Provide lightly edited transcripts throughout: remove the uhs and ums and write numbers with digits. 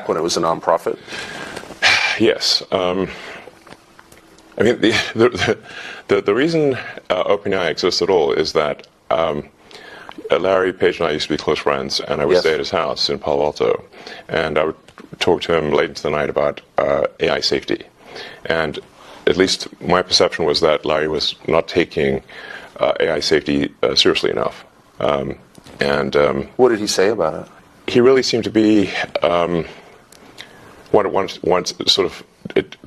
when it was a nonprofit? Yes. I mean, the reason OpenAI exists at all is that Larry Page and I used to be close friends, and I would stay at his house in Palo Alto, and I would talk to him late into the night about AI safety. And at least my perception was that Larry was not taking AI safety seriously enough. What did he say about it? He really seemed to be wants sort of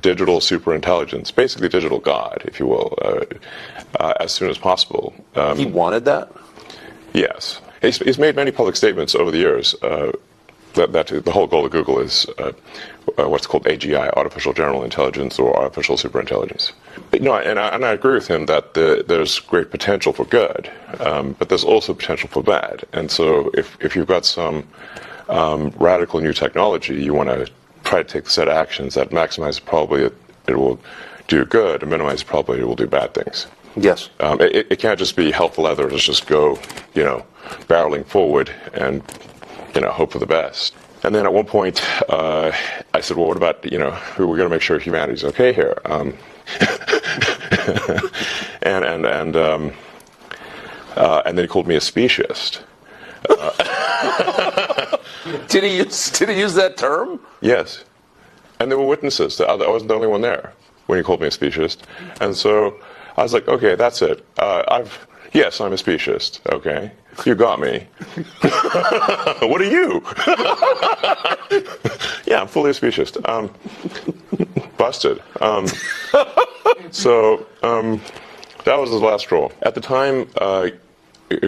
digital superintelligence, basically digital God, if you will, as soon as possible. He wanted that? Yes. He's made many public statements over the years that the whole goal of Google is what's called AGI, artificial general intelligence or artificial superintelligence. And I agree with him that there's great potential for good, but there's also potential for bad. And so if you've got some radical new technology, you want to try to take a set of actions that maximize the probability it will do good and minimize the probability it will do bad things. Yes. It can't just be helpful others, just go, barreling forward and, hope for the best. And then at one point, I said, well, what about, we're going to make sure humanity's okay here. And then he called me a speciesist. Did he use that term? Yes. And there were witnesses. I wasn't the only one there when he called me a speciesist. And so I was like, okay, that's it. Yes, I'm a speciesist. Okay. You got me. What are you? Yeah, I'm fully a speciesist. Busted. So that was the last straw. At the time,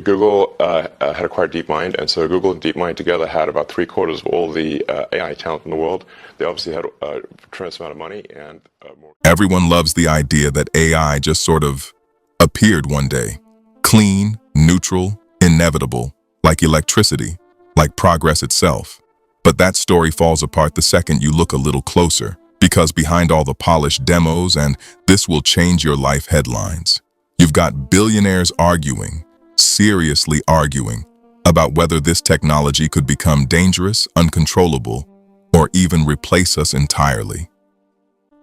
Google had acquired DeepMind, and so Google and DeepMind together had about 3/4 of all the AI talent in the world. They obviously had a tremendous amount of money and more. Everyone loves the idea that AI just sort of appeared one day. Clean, neutral, inevitable, like electricity, like progress itself. But that story falls apart the second you look a little closer, because behind all the polished demos and "this will change your life" headlines, you've got billionaires arguing, seriously arguing, about whether this technology could become dangerous, uncontrollable, or even replace us entirely.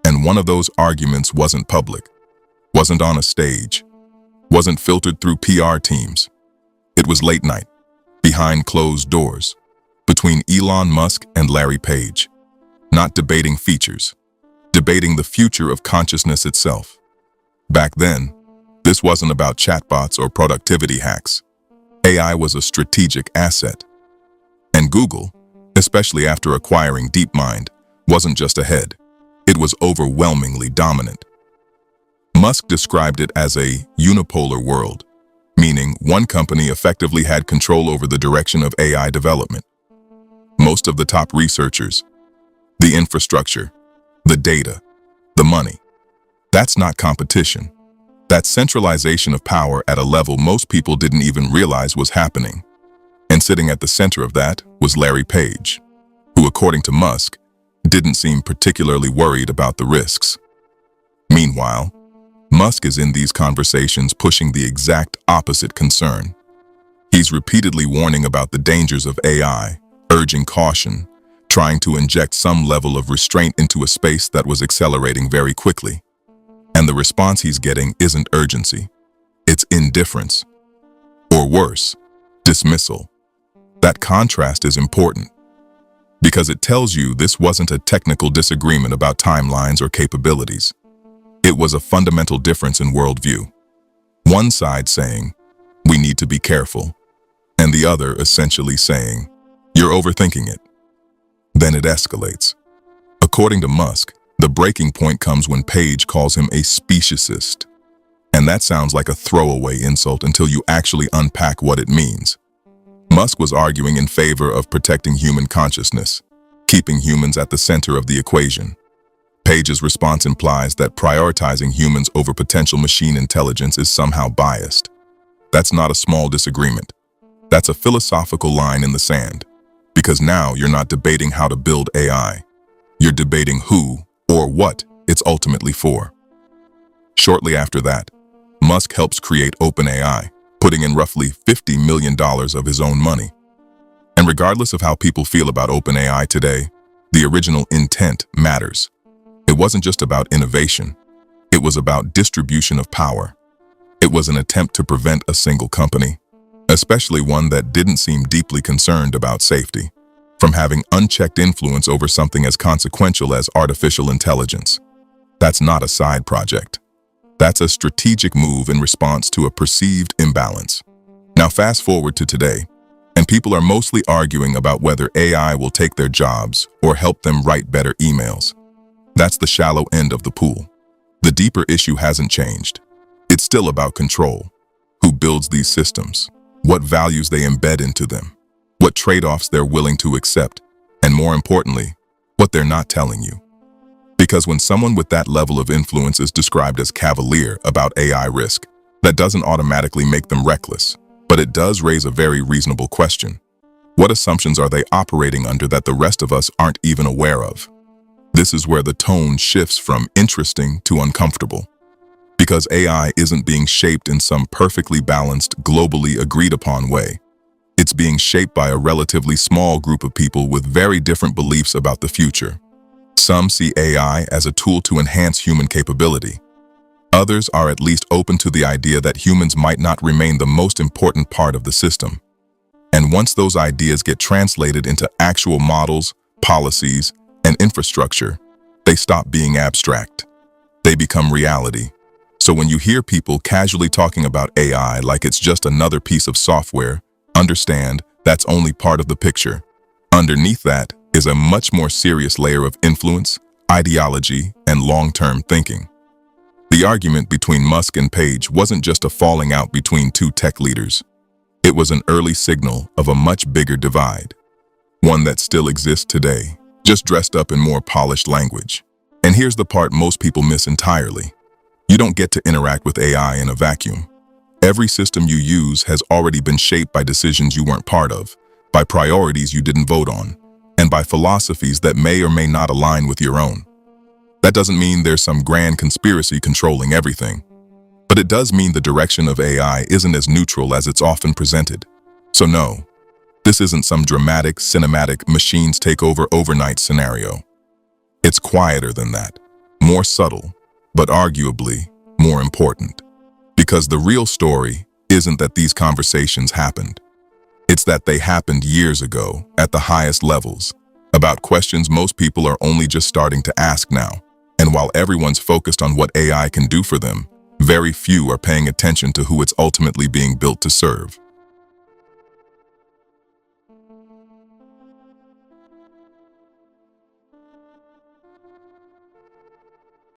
And one of those arguments wasn't public, wasn't on a stage, wasn't filtered through PR teams. It was late night, behind closed doors, between Elon Musk and Larry Page, not debating features, debating the future of consciousness itself. Back then, this wasn't about chatbots or productivity hacks. AI was a strategic asset. And Google, especially after acquiring DeepMind, wasn't just ahead. It was overwhelmingly dominant. Musk described it as a unipolar world, meaning one company effectively had control over the direction of AI development. Most of the top researchers, the infrastructure, the data, the money. That's not competition. That's centralization of power at a level most people didn't even realize was happening. And sitting at the center of that was Larry Page, who, according to Musk, didn't seem particularly worried about the risks. Meanwhile, Musk is in these conversations pushing the exact opposite concern. He's repeatedly warning about the dangers of AI, urging caution, trying to inject some level of restraint into a space that was accelerating very quickly. And the response he's getting isn't urgency. It's indifference. Or worse, dismissal. That contrast is important, because it tells you this wasn't a technical disagreement about timelines or capabilities. It was a fundamental difference in worldview. One side saying, we need to be careful, and the other essentially saying, you're overthinking it. Then it escalates. According to Musk, the breaking point comes when Page calls him a speciesist. And that sounds like a throwaway insult until you actually unpack what it means. Musk was arguing in favor of protecting human consciousness, keeping humans at the center of the equation. Page's response implies that prioritizing humans over potential machine intelligence is somehow biased. That's not a small disagreement. That's a philosophical line in the sand. Because now you're not debating how to build AI. You're debating who or what it's ultimately for. Shortly after that, Musk helps create OpenAI, putting in roughly $50 million of his own money. And regardless of how people feel about OpenAI today, The original intent matters. It wasn't just about innovation. It was about distribution of power. It was an attempt to prevent a single company, especially one that didn't seem deeply concerned about safety, from having unchecked influence over something as consequential as artificial intelligence. That's not a side project. That's a strategic move in response to a perceived imbalance. Now fast forward to today, and people are mostly arguing about whether AI will take their jobs or help them write better emails. That's the shallow end of the pool. The deeper issue hasn't changed. It's still about control. Who builds these systems? What values they embed into them? What trade-offs they're willing to accept? And more importantly, what they're not telling you. Because when someone with that level of influence is described as cavalier about AI risk, that doesn't automatically make them reckless, but it does raise a very reasonable question. What assumptions are they operating under that the rest of us aren't even aware of? This is where the tone shifts from interesting to uncomfortable. Because AI isn't being shaped in some perfectly balanced, globally agreed upon way. It's being shaped by a relatively small group of people with very different beliefs about the future. Some see AI as a tool to enhance human capability. Others are at least open to the idea that humans might not remain the most important part of the system. And once those ideas get translated into actual models, policies, and infrastructure, they stop being abstract. They become reality. So when you hear people casually talking about AI like it's just another piece of software, understand that's only part of the picture. Underneath that is a much more serious layer of influence, ideology, and long-term thinking. The argument between Musk and Page wasn't just a falling out between two tech leaders. It was an early signal of a much bigger divide. One that still exists today, just dressed up in more polished language. And here's the part most people miss entirely. You don't get to interact with AI in a vacuum. Every system you use has already been shaped by decisions you weren't part of, by priorities you didn't vote on, and by philosophies that may or may not align with your own. That doesn't mean there's some grand conspiracy controlling everything, but it does mean the direction of AI isn't as neutral as it's often presented. So no, this isn't some dramatic, cinematic, machines take over overnight scenario. It's quieter than that, more subtle, but arguably more important. Because the real story isn't that these conversations happened. It's that they happened years ago at the highest levels, about questions most people are only just starting to ask now. And while everyone's focused on what AI can do for them, very few are paying attention to who it's ultimately being built to serve.